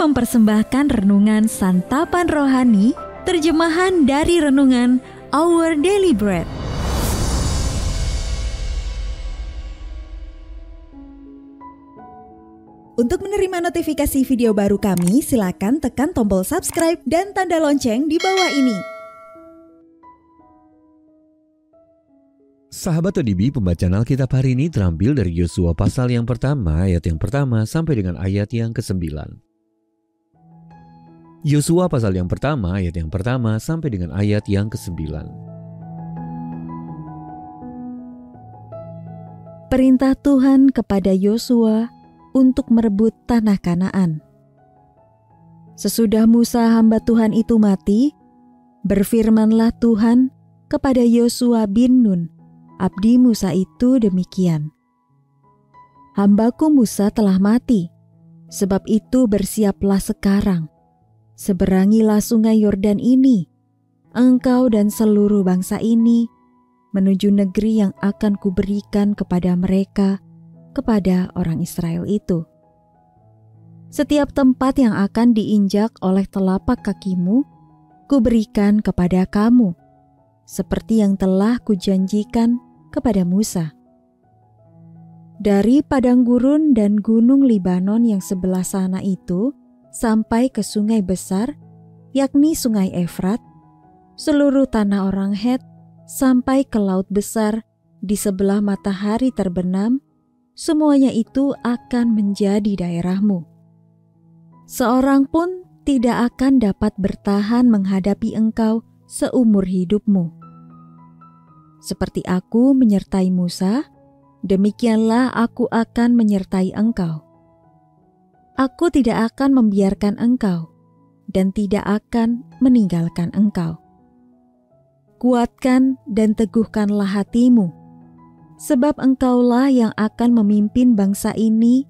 mempersembahkan renungan Santapan Rohani, terjemahan dari renungan Our Daily Bread. Untuk menerima notifikasi video baru kami, silakan tekan tombol subscribe dan tanda lonceng di bawah ini. Sahabat ODB, pembacaan Alkitab hari ini terambil dari Yosua pasal yang pertama, ayat yang pertama sampai dengan ayat yang ke-9. Yosua pasal yang pertama, ayat yang pertama sampai dengan ayat yang ke-9. Perintah Tuhan kepada Yosua untuk merebut tanah Kanaan. Sesudah Musa hamba Tuhan itu mati, berfirmanlah Tuhan kepada Yosua bin Nun, abdi Musa itu demikian. Hambaku Musa telah mati, sebab itu bersiaplah sekarang. Seberangilah sungai Yordan ini, engkau dan seluruh bangsa ini, menuju negeri yang akan kuberikan kepada mereka, kepada orang Israel itu. Setiap tempat yang akan diinjak oleh telapak kakimu, kuberikan kepada kamu, seperti yang telah kujanjikan kepada Musa. Dari padang gurun dan gunung Libanon yang sebelah sana itu sampai ke sungai besar, yakni sungai Efrat, seluruh tanah orang Het sampai ke laut besar di sebelah matahari terbenam, semuanya itu akan menjadi daerahmu. Seorang pun tidak akan dapat bertahan menghadapi engkau seumur hidupmu. Seperti aku menyertai Musa, demikianlah aku akan menyertai engkau. Aku tidak akan membiarkan engkau dan tidak akan meninggalkan engkau. Kuatkan dan teguhkanlah hatimu, sebab engkaulah yang akan memimpin bangsa ini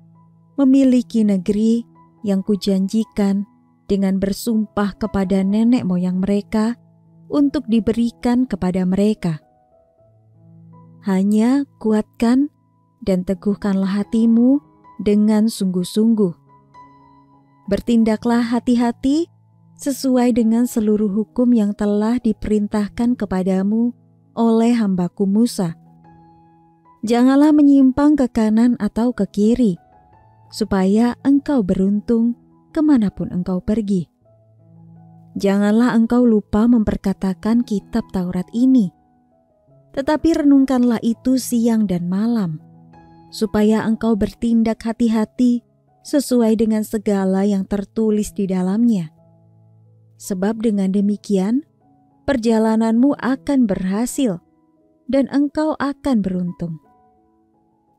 memiliki negeri yang kujanjikan dengan bersumpah kepada nenek moyang mereka untuk diberikan kepada mereka. Hanya kuatkan dan teguhkanlah hatimu dengan sungguh-sungguh. Bertindaklah hati-hati sesuai dengan seluruh hukum yang telah diperintahkan kepadamu oleh hambaku Musa. Janganlah menyimpang ke kanan atau ke kiri, supaya engkau beruntung kemanapun engkau pergi. Janganlah engkau lupa memperkatakan kitab Taurat ini, tetapi renungkanlah itu siang dan malam, supaya engkau bertindak hati-hati sesuai dengan segala yang tertulis di dalamnya. Sebab dengan demikian, perjalananmu akan berhasil dan engkau akan beruntung.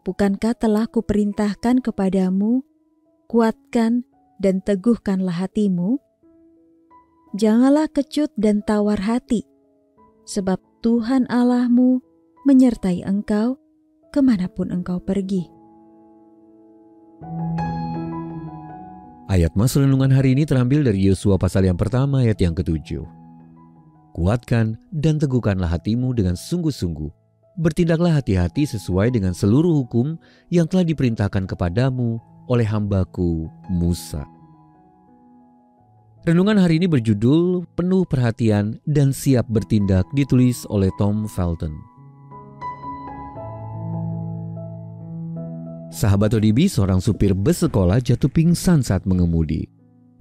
Bukankah telah kuperintahkan kepadamu, kuatkan dan teguhkanlah hatimu? Janganlah kecut dan tawar hati, sebab Tuhan Allahmu menyertai engkau kemanapun engkau pergi. Ayat mas renungan hari ini terambil dari Yosua pasal yang pertama, ayat yang ke-7. Kuatkan dan teguhkanlah hatimu dengan sungguh-sungguh. Bertindaklah hati-hati sesuai dengan seluruh hukum yang telah diperintahkan kepadamu oleh hambaku Musa. Renungan hari ini berjudul Penuh Perhatian dan Siap Bertindak, ditulis oleh Tom Felton. Sahabat ODB, seorang supir bus sekolah jatuh pingsan saat mengemudi.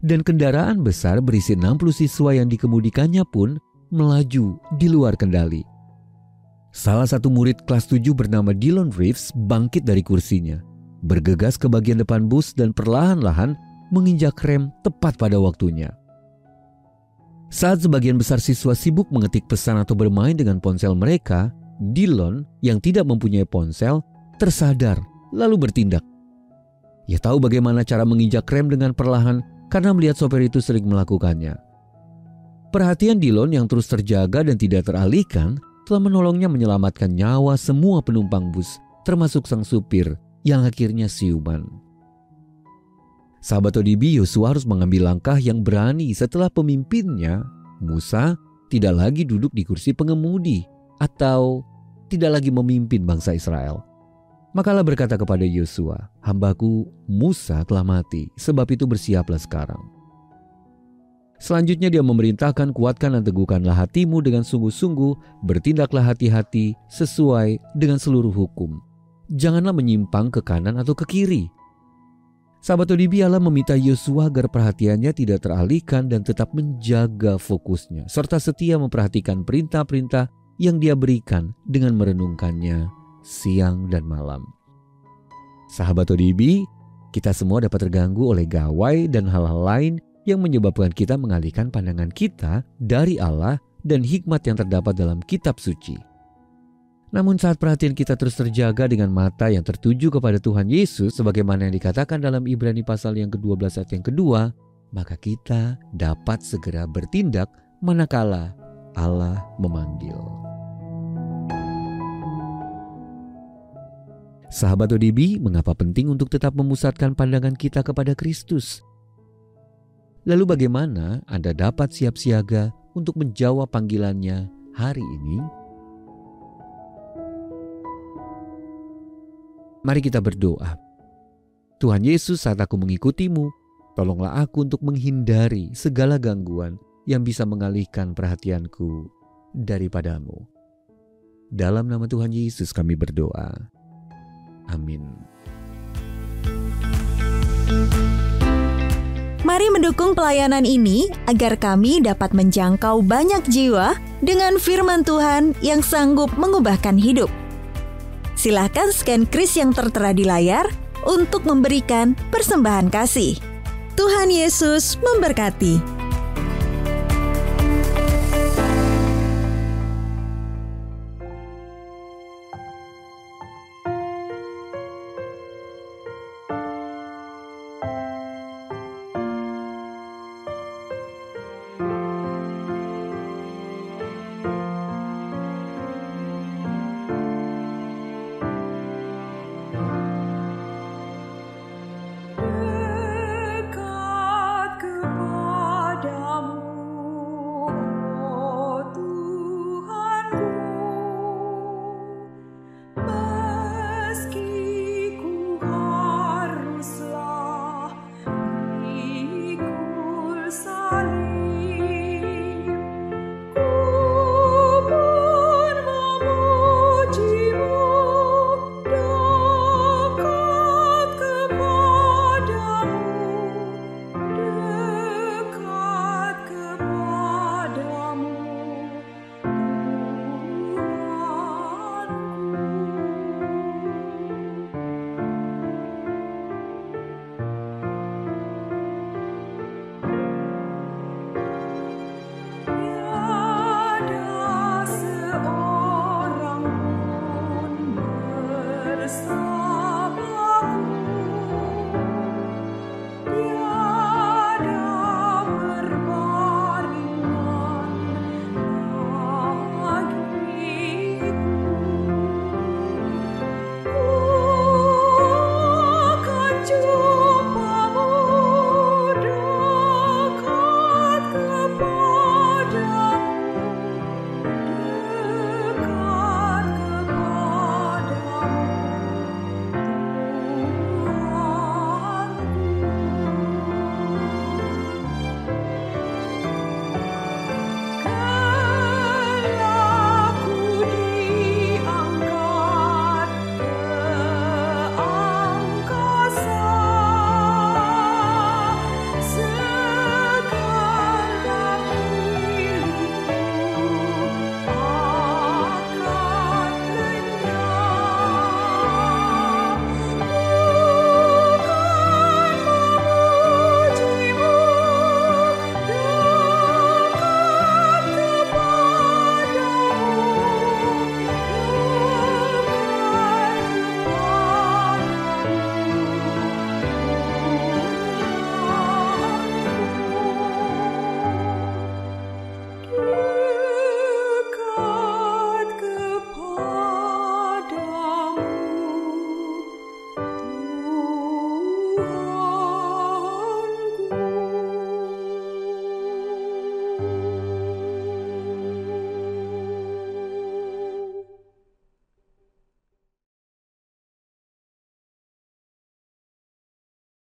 Dan kendaraan besar berisi 60 siswa yang dikemudikannya pun melaju di luar kendali. Salah satu murid kelas 7 bernama Dylan Reeves bangkit dari kursinya, bergegas ke bagian depan bus dan perlahan-lahan menginjak rem tepat pada waktunya. Saat sebagian besar siswa sibuk mengetik pesan atau bermain dengan ponsel mereka, Dylan yang tidak mempunyai ponsel tersadar lalu bertindak. Ia tahu bagaimana cara menginjak rem dengan perlahan karena melihat sopir itu sering melakukannya. Perhatian Dylan yang terus terjaga dan tidak teralihkan telah menolongnya menyelamatkan nyawa semua penumpang bus, termasuk sang supir yang akhirnya siuman. Sahabat ODB, Yosua harus mengambil langkah yang berani setelah pemimpinnya, Musa, tidak lagi duduk di kursi pengemudi atau tidak lagi memimpin bangsa Israel. Maka Allah berkata kepada Yosua, "Hambaku Musa telah mati, sebab itu bersiaplah sekarang." Selanjutnya dia memerintahkan, "Kuatkan dan teguhkanlah hatimu dengan sungguh-sungguh, bertindaklah hati-hati sesuai dengan seluruh hukum. Janganlah menyimpang ke kanan atau ke kiri." Sahabat ODB, Allah meminta Yosua agar perhatiannya tidak teralihkan dan tetap menjaga fokusnya, serta setia memperhatikan perintah-perintah yang dia berikan dengan merenungkannya siang dan malam. Sahabat ODB, kita semua dapat terganggu oleh gawai dan hal-hal lain yang menyebabkan kita mengalihkan pandangan kita dari Allah dan hikmat yang terdapat dalam kitab suci. Namun saat perhatian kita terus terjaga dengan mata yang tertuju kepada Tuhan Yesus, sebagaimana yang dikatakan dalam Ibrani pasal yang ke-12 ayat yang kedua, maka kita dapat segera bertindak manakala Allah memanggil. Sahabat ODB, mengapa penting untuk tetap memusatkan pandangan kita kepada Kristus? Lalu bagaimana Anda dapat siap siaga untuk menjawab panggilannya hari ini? Mari kita berdoa. Tuhan Yesus, saat aku mengikutimu, tolonglah aku untuk menghindari segala gangguan yang bisa mengalihkan perhatianku daripadamu. Dalam nama Tuhan Yesus kami berdoa. Amin. Mari mendukung pelayanan ini agar kami dapat menjangkau banyak jiwa dengan firman Tuhan yang sanggup mengubahkan hidup. Silahkan scan kris yang tertera di layar untuk memberikan persembahan kasih. Tuhan Yesus memberkati.